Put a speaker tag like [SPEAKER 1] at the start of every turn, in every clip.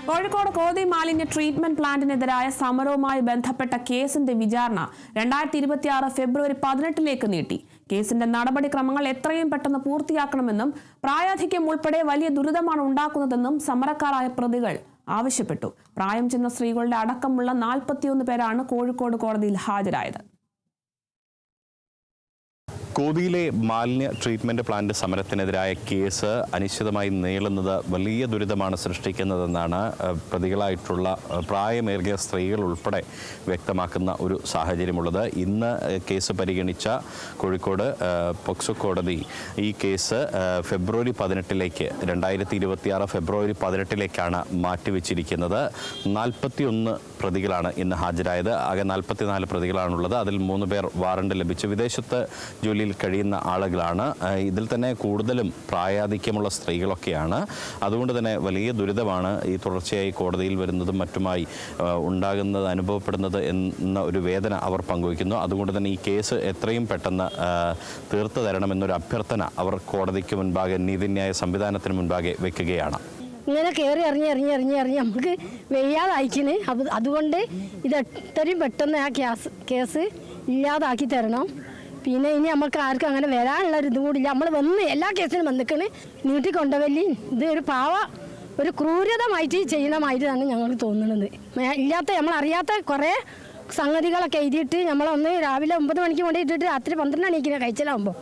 [SPEAKER 1] കോഴിക്കോട് കോതി മാലിന്യ ട്രീറ്റ്മെന്റ് പ്ലാന്റിനെതിരായ സമരവുമായി ബന്ധപ്പെട്ട കേസിന്റെ വിചാരണ 2026 ഫെബ്രുവരി 18 നീട്ടി. കേസിന്റെ നടപടിക്രമങ്ങൾ എത്രയും പെട്ടെന്ന് പൂർത്തിയാക്കണമെന്നും പ്രായാധിക്യം ഉൾപ്പെടെ വലിയ ദുരിതമാണ് ഉണ്ടാക്കുന്നതെന്നും സമരക്കാരായ പ്രതികൾ ആവശ്യപ്പെട്ടു. പ്രായം ചെന്ന സ്ത്രീകളുടെ അടക്കമുള്ള 41 പേരാണ് കോഴിക്കോട് കോടതിയിൽ ഹാജരായത്.
[SPEAKER 2] കോതിയിലെ മാലിന്യ ട്രീറ്റ്മെന്റ് പ്ലാന്റ് സമരത്തിനെതിരായ കേസ് അനിശ്ചിതമായി നീളുന്നത് വലിയ ദുരിതമാണ് സൃഷ്ടിക്കുന്നതെന്നാണ് പ്രതികളായിട്ടുള്ള പ്രായമേറിയ സ്ത്രീകൾ ഉൾപ്പെടെ വ്യക്തമാക്കുന്ന ഒരു സാഹചര്യമുള്ളത്. ഇന്ന് കേസ് പരിഗണിച്ച കോഴിക്കോട് പോക്സോ കോടതി ഈ കേസ് ഫെബ്രുവരി 18 2026 ഫെബ്രുവരി 18 മാറ്റിവെച്ചിരിക്കുന്നത്. 41 പ്രതികളാണ് ഇന്ന് ഹാജരായത്. ആകെ 44 പ്രതികളാണുള്ളത്. അതിൽ 3 പേർ വാറണ്ട് ലഭിച്ചു വിദേശത്ത് ജോലിയിൽ കഴിയുന്ന ആളുകളാണ്. ഇതിൽ തന്നെ കൂടുതലും പ്രായാധിക്യമുള്ള സ്ത്രീകളൊക്കെയാണ്. അതുകൊണ്ട് തന്നെ വലിയ ദുരിതമാണ് ഈ തുടർച്ചയായി കോടതിയിൽ വരുന്നതും മറ്റുമായി ഉണ്ടാകുന്നത്, അനുഭവപ്പെടുന്നത് എന്ന ഒരു വേദന അവർ പങ്കുവയ്ക്കുന്നു. അതുകൊണ്ട് തന്നെ ഈ കേസ് എത്രയും പെട്ടെന്ന് തീർത്തു തരണമെന്നൊരു അഭ്യർത്ഥന അവർ കോടതിക്ക് മുൻപാകെ, നീതിന്യായ സംവിധാനത്തിന് മുൻപാകെ വെക്കുകയാണ്.
[SPEAKER 3] ഇങ്ങനെ കയറി ഇറങ്ങി നമുക്ക് വെയ്യാതായിക്കിന്. അതുകൊണ്ട് ഇത് എത്രയും പെട്ടെന്ന് ആ കേസ് ഇല്ലാതാക്കി തരണം. പിന്നെ ഇനി നമുക്ക് ആർക്കും അങ്ങനെ വരാനുള്ളൊരു ഇതും കൂടില്ല. നമ്മൾ വന്ന് എല്ലാ കേസിനും വന്നിക്കണ് നീട്ടിക്കൊണ്ടവല്ലി. ഇത് ഒരു ഒരു ക്രൂരതമായിട്ട് ചെയ്യണമായിട്ടാണ് ഞങ്ങൾക്ക് തോന്നുന്നത്. ഇല്ലാത്ത നമ്മളറിയാത്ത കുറേ സംഗതികളൊക്കെ എഴുതിയിട്ട് നമ്മളൊന്ന് രാവിലെ 9 മണിക്ക് കൊണ്ട് ഇട്ടിട്ട് രാത്രി 12 മണിക്ക് കഴിച്ചലാകുമ്പോൾ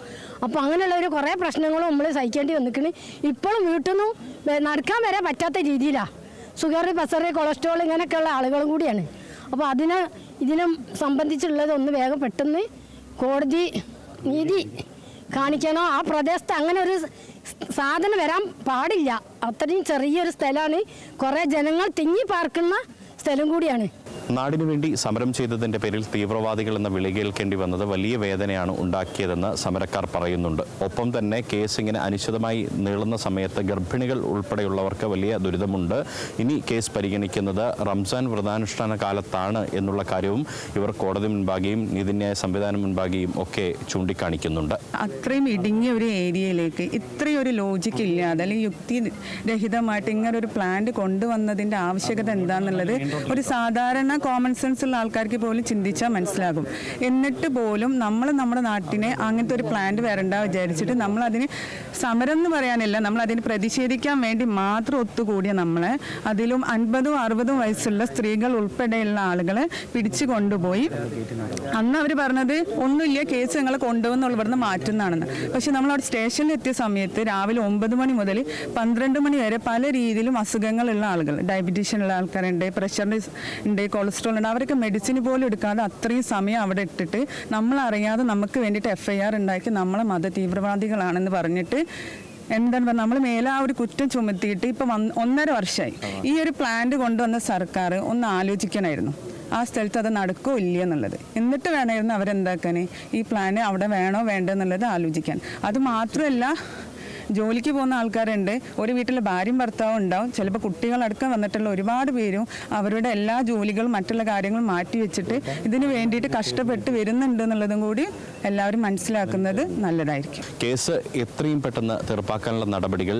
[SPEAKER 3] അപ്പോൾ അങ്ങനെയുള്ള ഒരു കുറേ പ്രശ്നങ്ങളും നമ്മൾ സഹിക്കേണ്ടി വന്നിക്കണ്. ഇപ്പോഴും വീട്ടിൽ നിന്നും നടക്കാൻ വരെ പറ്റാത്ത രീതിയിലാണ്. ഷുഗർ, പ്രഷർ, കൊളസ്ട്രോൾ ഇങ്ങനെയൊക്കെയുള്ള ആളുകളും കൂടിയാണ്. അപ്പോൾ ഇതിനെ സംബന്ധിച്ചുള്ളത് ഒന്ന് വേഗം പെട്ടെന്ന് കോടതി നീതി കാണിക്കണോ. ആ പ്രദേശത്ത് അങ്ങനെ ഒരു സാധനം വരാൻ പാടില്ല. അത്രയും ചെറിയൊരു സ്ഥലമാണ്, കുറേ ജനങ്ങൾ തിങ്ങി പാർക്കുന്ന സ്ഥലം കൂടിയാണ്.
[SPEAKER 2] നാടിനു വേണ്ടി സമരം ചെയ്തതിൻ്റെ പേരിൽ തീവ്രവാദികൾ എന്ന വിളി കേൾക്കേണ്ടി വന്നത് വലിയ വേദനയാണ് ഉണ്ടാക്കിയതെന്ന് സമരക്കാർ പറയുന്നുണ്ട്. ഒപ്പം തന്നെ കേസ് ഇങ്ങനെ അനിശ്ചിതമായി നീളുന്ന സമയത്ത് ഗർഭിണികൾ ഉൾപ്പെടെയുള്ളവർക്ക് വലിയ ദുരിതമുണ്ട്. ഇനി കേസ് പരിഗണിക്കുന്നത് റംസാൻ വ്രതാനുഷ്ഠാന കാലത്താണ് എന്നുള്ള കാര്യവും ഇവർ കോടതി മുൻപാകെയും നീതിന്യായ സംവിധാനം മുൻപാകെയും ഒക്കെ ചൂണ്ടിക്കാണിക്കുന്നുണ്ട്.
[SPEAKER 4] അത്രയും ഇടുങ്ങിയ ഒരു ഏരിയയിലേക്ക് ഇത്രയും ഒരു ലോജിക്ക് ഇല്ലാതെ അല്ലെങ്കിൽ യുക്തിരഹിതമായിട്ട് ഇങ്ങനെ ഒരു പ്ലാന്റ് കൊണ്ടുവന്നതിൻ്റെ ആവശ്യകത എന്താണെന്നുള്ളത് ഒരു സാധാരണ കോമൺ സെൻസ് ഉള്ള ആൾക്കാർക്ക് പോലും ചിന്തിച്ചാൽ മനസ്സിലാകും. എന്നിട്ട് പോലും നമ്മുടെ നാട്ടിനെ അങ്ങനത്തെ ഒരു പ്ലാന്റ് വരണ്ട വിചാരിച്ചിട്ട് നമ്മളതിന് സമരം എന്ന് പറയാനില്ല, നമ്മളതിന് പ്രതിഷേധിക്കാൻ വേണ്ടി മാത്രം ഒത്തുകൂടിയ നമ്മളെ അതിലും 50ഉം 60ഉം വയസ്സുള്ള സ്ത്രീകൾ ഉൾപ്പെടെയുള്ള ആളുകളെ പിടിച്ചു കൊണ്ടുപോയി. അന്ന് അവർ പറഞ്ഞത് ഒന്നുമില്ല, കേസ് ഞങ്ങൾ കൊണ്ടുവന്നുള്ള ഇവിടുന്ന് മാറ്റുന്നതാണെന്ന്. പക്ഷെ നമ്മളവിടെ സ്റ്റേഷനിൽ എത്തിയ സമയത്ത് രാവിലെ 9 മണി മുതൽ 12 മണി വരെ പല രീതിയിലും അസുഖങ്ങളുള്ള ആളുകൾ, ഡയബറ്റീഷ്യൻ ഉള്ള ആൾക്കാരുണ്ട്, പ്രഷർ ഉണ്ട്, കൊളസ്ട്രോൾ ഉണ്ട്, അവരൊക്കെ മെഡിസിൻ പോലും എടുക്കാതെ അത്രയും സമയം അവിടെ ഇട്ടിട്ട് നമ്മളറിയാതെ നമുക്ക് വേണ്ടിയിട്ട് FIR ഉണ്ടാക്കി നമ്മളെ മത തീവ്രവാദികളാണെന്ന് പറഞ്ഞിട്ട് എന്താണ് പറഞ്ഞാൽ നമ്മൾ മേലെ ആ ഒരു കുറ്റം ചുമത്തിയിട്ട് ഇപ്പം 1.5 വർഷമായി. ഈ ഒരു പ്ലാന്റ് കൊണ്ടുവന്ന സർക്കാർ ഒന്ന് ആലോചിക്കണമായിരുന്നു ആ സ്ഥലത്ത് അത് നടക്കോ ഇല്ല എന്നുള്ളത്. എന്നിട്ട് വേണമായിരുന്നു അവരെന്താക്കാൻ ഈ പ്ലാന് അവിടെ വേണോ വേണ്ടോ എന്നുള്ളത് ആലോചിക്കാൻ. അത് മാത്രമല്ല, ജോലിക്ക് പോകുന്ന ആൾക്കാരുണ്ട്, ഒരു വീട്ടിൽ ഭാര്യയും ഭർത്താവും ഉണ്ടാവും, ചിലപ്പോൾ കുട്ടികളടക്കം വന്നിട്ടുള്ള ഒരുപാട് പേരും അവരുടെ എല്ലാ ജോലികളും മറ്റുള്ള കാര്യങ്ങളും മാറ്റി വെച്ചിട്ട് ഇതിന് വേണ്ടിയിട്ട് കഷ്ടപ്പെട്ട് വരുന്നുണ്ട് എന്നുള്ളതും കൂടി എല്ലാവരും മനസ്സിലാക്കുന്നത് നല്ലതായിരിക്കും.
[SPEAKER 2] കേസ് എത്രയും പെട്ടെന്ന് തീർപ്പാക്കാനുള്ള നടപടികൾ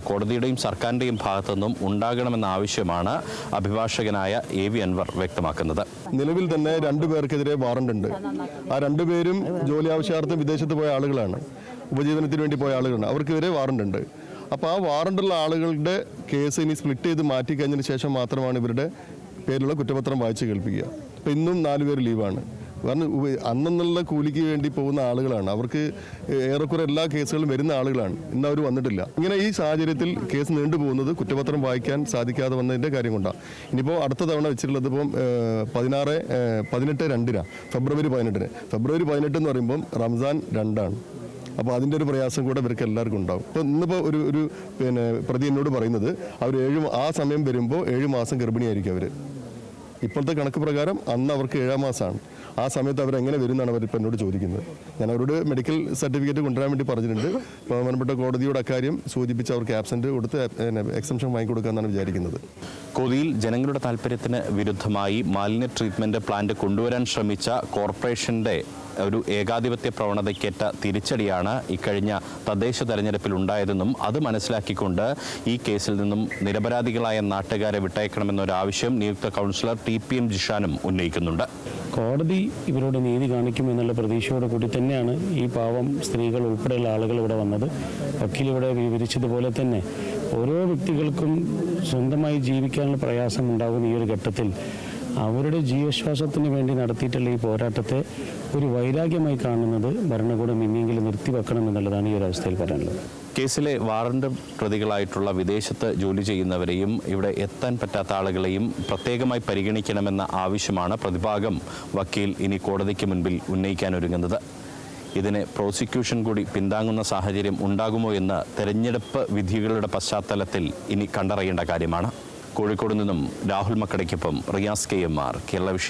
[SPEAKER 2] കോടതിയുടെയും സർക്കാരിൻ്റെയും ഭാഗത്തുനിന്നും ഉണ്ടാകണമെന്ന ആവശ്യമാണ് അഭിഭാഷകനായ AV അൻവർ വ്യക്തമാക്കുന്നത്.
[SPEAKER 5] നിലവിൽ തന്നെ 2 പേർക്കെതിരെ വാറണ്ട് ഉണ്ട്. ആ 2 പേരും ജോലി ആവശ്യാർത്ഥം വിദേശത്ത് പോയ ആളുകളാണ്, ഉപജീവനത്തിന് വേണ്ടി പോയ ആളുകളാണ്. അവർക്കെതിരെ വാറണ്ട് ഉണ്ട്. അപ്പോൾ ആ വാറണ്ടുള്ള ആളുകളുടെ കേസ് ഇനി സ്പ്ലിറ്റ് ചെയ്ത് മാറ്റി കഴിഞ്ഞതിന് ശേഷം മാത്രമാണ് ഇവരുടെ പേരിലുള്ള കുറ്റപത്രം വായിച്ച് കേൾപ്പിക്കുക. അപ്പോൾ ഇന്നും 4 പേര് ലീവാണ്. കാരണം അന്നുള്ള കൂലിക്ക് വേണ്ടി പോകുന്ന ആളുകളാണ്. അവർക്ക് ഏറെക്കുറെ എല്ലാ കേസുകളും വരുന്ന ആളുകളാണ്. ഇന്ന് അവർ വന്നിട്ടില്ല. ഇങ്ങനെ ഈ സാഹചര്യത്തിൽ കേസ് നീണ്ടുപോകുന്നത് കുറ്റപത്രം വായിക്കാൻ സാധിക്കാതെ വന്നതിൻ്റെ കാര്യം കൊണ്ടാണ്. ഇനിയിപ്പോൾ അടുത്ത തവണ വെച്ചിട്ടുള്ളത് ഇപ്പം 18/2 ഫെബ്രുവരി 18. ഫെബ്രുവരി 18 എന്ന് പറയുമ്പം റംസാൻ 2ആണ്. അപ്പോൾ അതിൻ്റെ ഒരു പ്രയാസം കൂടെ ഇവർക്ക് എല്ലാവർക്കും ഉണ്ടാവും. ഇപ്പോൾ ഇന്നിപ്പോൾ ഒരു പ്രതി എന്നോട് പറയുന്നത് അവർ ആ സമയം വരുമ്പോൾ 7 മാസം ഗർഭിണിയായിരിക്കും അവർ. ഇപ്പോഴത്തെ കണക്ക് പ്രകാരം അന്ന് അവർക്ക് 7-ാം മാസമാണ്. ആ സമയത്ത് അവരെങ്ങനെ വരുന്നതാണ് അവരിപ്പോൾ എന്നോട് ചോദിക്കുന്നത്. ഞാൻ അവരോട് മെഡിക്കൽ സർട്ടിഫിക്കറ്റ് കൊണ്ടുവരാൻ വേണ്ടി പറഞ്ഞിട്ടുണ്ട്. ബഹുമാനപ്പെട്ട കോടതിയോട് അക്കാര്യം സൂചിപ്പിച്ച് അവർക്ക് ആബ്സെൻറ്റ് കൊടുത്ത് എക്സംഷൻ വാങ്ങിക്കൊടുക്കാമെന്നാണ് വിചാരിക്കുന്നത്.
[SPEAKER 2] കൊതിയിൽ ജനങ്ങളുടെ താല്പര്യത്തിന് വിരുദ്ധമായി മാലിന്യ ട്രീറ്റ്മെന്റ് പ്ലാന്റ് കൊണ്ടുവരാൻ ശ്രമിച്ച കോർപ്പറേഷന്റെ ഒരു ഏകാധിപത്യ പ്രവണതയ്ക്കേറ്റ തിരിച്ചടിയാണ് ഇക്കഴിഞ്ഞ തദ്ദേശ തെരഞ്ഞെടുപ്പിൽ ഉണ്ടായതെന്നും അത് മനസ്സിലാക്കിക്കൊണ്ട് ഈ കേസിൽ നിന്നും നിരപരാധികളായ നാട്ടുകാരെ വിട്ടയക്കണമെന്നൊരാവശ്യം നിയുക്ത കൗൺസിലർ TPM ജിഷാനും ഉന്നയിക്കുന്നുണ്ട്.
[SPEAKER 6] കോടതി ഇവരോട് നീതി കാണിക്കുമെന്നുള്ള പ്രതീക്ഷയോട് കൂടി തന്നെയാണ് ഈ പാവം സ്ത്രീകൾ ഉൾപ്പെടെയുള്ള ആളുകൾ ഇവിടെ വന്നത്. വക്കീൽ ഇവിടെ വിവരിച്ചതുപോലെ തന്നെ ഓരോ വ്യക്തികൾക്കും സ്വന്തമായി ജീവിക്കാനുള്ള പ്രയാസം ഉണ്ടാകുന്ന ഈ ഒരു ഘട്ടത്തിൽ അവരുടെ ജീവശ്വാസത്തിന് വേണ്ടി നടത്തിയിട്ടുള്ള ഈ പോരാട്ടത്തെ ഒരു വൈരാഗ്യമായി കാണുന്നത് ഭരണകൂടം ഇനിയെങ്കിലും നിർത്തിവെക്കണം എന്നുള്ളതാണ് ഈ ഒരു അവസ്ഥയിൽ പറയാനുള്ളത്.
[SPEAKER 2] കേസിലെ വാറണ്ട് പ്രതികളായിട്ടുള്ള വിദേശത്ത് ജോലി ചെയ്യുന്നവരെയും ഇവിടെ എത്താൻ പറ്റാത്ത ആളുകളെയും പ്രത്യേകമായി പരിഗണിക്കണമെന്ന ആവശ്യമാണ് പ്രതിഭാഗം വക്കീൽ ഇനി കോടതിക്ക് മുൻപിൽ ഉന്നയിക്കാനൊരുങ്ങുന്നത്. ഇതിനെ പ്രോസിക്യൂഷൻ കൂടി പിന്താങ്ങുന്ന സാഹചര്യം ഉണ്ടാകുമോ എന്ന് തെരഞ്ഞെടുപ്പ് വിധികളുടെ പശ്ചാത്തലത്തിൽ ഇനി കണ്ടറിയേണ്ട കാര്യമാണ്. കോഴിക്കോട് നിന്നും രാഹുൽ മക്കടയ്ക്കൊപ്പം റിയാസ് KMR, കേരള വിഷൻ.